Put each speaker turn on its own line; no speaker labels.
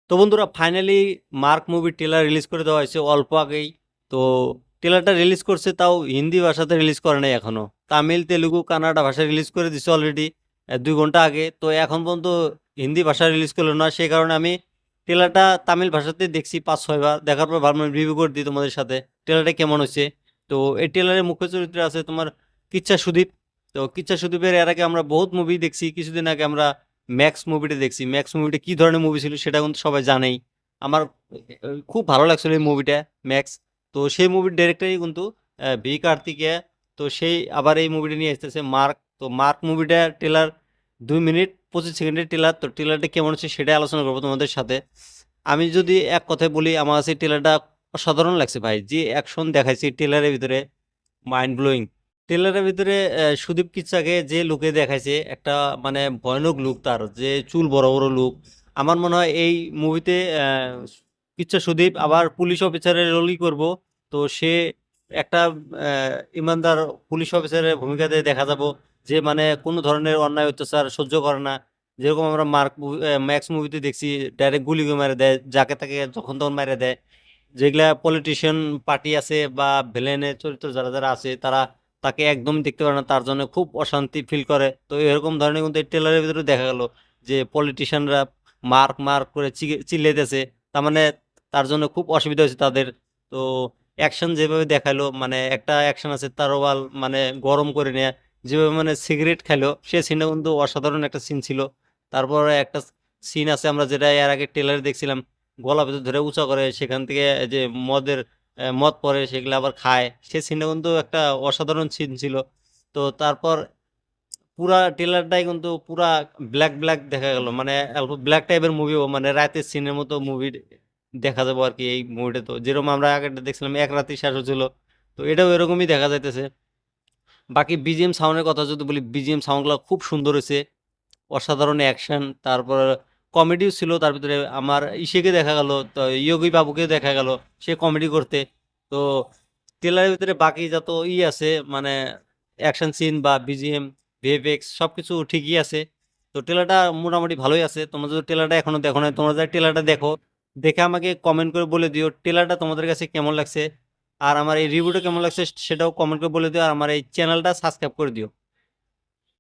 তো বন্ধুরা finally mark মুভির ট্রেলার রিলিজ করে দেওয়া হয়েছে অল্প আগেই। তো ট্রেলারটা রিলিজ করছে, তাও হিন্দি ভাষাতে রিলিজ করে নাই এখনো। তামিল, তেলুগু, কানাডা ভাষায় রিলিজ করে দিছে অলরেডি 2 ঘন্টা আগে। তো এখন পর্যন্ত হিন্দি ভাষা রিলিজ করলো না, সেই কারণে আমি ট্রেলারটা তামিল ভাষাতে দেখছি 5-6 বার। দেখার পর ভাবলাম রিভিউ করে দিই তোমাদের সাথে ট্রেলারটা কেমন হয়েছে। তো এই ট্রেলারের মুখ্য চরিত্রে আছে তোমার কিচ্ছা সুদীপ। তো কিচ্ছা সুদীপের এর আগে আমরা বহুত মুভি দেখছি। কিছুদিন আগে আমরা ম্যাক্স মুভিটা দেখছি। ম্যাক্স মুভিটা কি ধরনের মুভি ছিল সেটা কিন্তু সবাই জানেই। আমার খুব ভালো লাগছিল এই মুভিটা, ম্যাক্স। তো সেই মুভির ডিরেক্টরই কিন্তু ভি কার্তিকেয়া। তো সেই আবার এই মুভিটা নিয়ে আসতেছে মার্ক। তো মার্ক মুভিটা ট্রেলার 2 মিনিট 25 সেকেন্ডের ট্রেলার। তো ট্রেলারটা কেমন হচ্ছে সেটাই আলোচনা করবো তোমাদের সাথে। আমি যদি এক কথায় বলি, আমার কাছে ট্রেলারটা অসাধারণ লাগছে ভাই। যে অ্যাকশন দেখাইছে ট্রেলারের ভিতরে, মাইন্ড ব্লোয়িং। ট্রেলারের ভিতরে সুদীপ কিচ্চাকে যে লুকে দেখাইছে, একটা মানে ভয়ানক লুক, তার যে চুল বড় বড় লুক। আমার মনে হয় এই মুভিতে কিচ্ছা সুদীপ আবার পুলিশ অফিসারের রোলই করব। তো সে একটা ইমানদার পুলিশ অফিসারের ভূমিকাতে দেখা যাব, যে মানে কোনো ধরনের অন্যায় অত্যাচার সহ্য করে না। যেরকম আমরা ম্যাক্স মুভিতে দেখছি, ডাইরেক্ট গুলি করে মেরে দেয় যাকে তাকে, যখন তখন মেরে দেয়। যেগুলা পলিটিশিয়ান পার্টি আছে বা ভিলেনের চরিত্র যারা যারা আছে, তারা তাকে একদম দেখতে পারে না, তার জন্য খুব অশান্তি ফিল করে। তো এরকম ধরনের কিন্তু এই ট্রেলারের ভিতরে দেখা গেল যে পলিটিশিয়ানরা মার্ক মার্ক করে চিল্লাইতেছে। তার মানে তার জন্য খুব অসুবিধা হয়েছে তাদের। তো অ্যাকশন যেভাবে দেখালো, মানে একটা অ্যাকশন আছে তারওয়াল মানে গরম করে নেয়, যেভাবে মানে সিগারেট খেলো, সে সিনটা কিন্তু অসাধারণ একটা সিন ছিল। তারপরে একটা সিন আছে আমরা যেটা এর আগে ট্রেলারে দেখছিলাম, গলা ভেতর ধরে উঁচা করে সেখান থেকে যে মদ পরে সেগুলো আবার খায়, সে সিনটা কিন্তু একটা অসাধারণ সিন ছিল। তো তারপর পুরা ট্রেলারটাই কিন্তু পুরা ব্ল্যাক ব্ল্যাক দেখা গেল, মানে অল্প ব্ল্যাক টাইপের মুভিও, মানে রাতের সিনের মতো মুভি দেখা যাবো আর কি। এই মুভিটা তো যেরকম আমরা আগে দেখছিলাম এক রাতেই শেষ হচ্ছিল, তো এটাও এরকমই দেখা যাইতেছে। বাকি বিজিএম সাউন্ডের কথা যদি বলি, বিজিএম সাউন্ডগুলো খুব সুন্দর হয়েছে, অসাধারণ অ্যাকশন। তারপর কমেডিও ছিল তার ভিতরে। আমার ইসেকে দেখা গেল, তো ইয়োগী বাবুকে দেখা গেল সে কমেডি করতে। তো ট্রেলারের ভিতরে বাকি যত আছে, মানে অ্যাকশন সিন বা বিজিএম, ভিএফএক্স সবকিছু ঠিকই আছে। তো ট্রেলারটা মোটামুটি ভালোই আছে। তোমরা যদি ট্রেলারটা এখনো দেখো না, তোমরা যদি ট্রেলারটা দেখো, দেখে আমাকে কমেন্ট করে বলে দিও ট্রেলারটা তোমাদের কাছে কেমন লাগছে। আর আমার এই রিভিউটা কেমন লাগছে সেটাও কমেন্ট করে বলে দিও। আর আমার এই চ্যানেলটা সাবস্ক্রাইব করে দিও।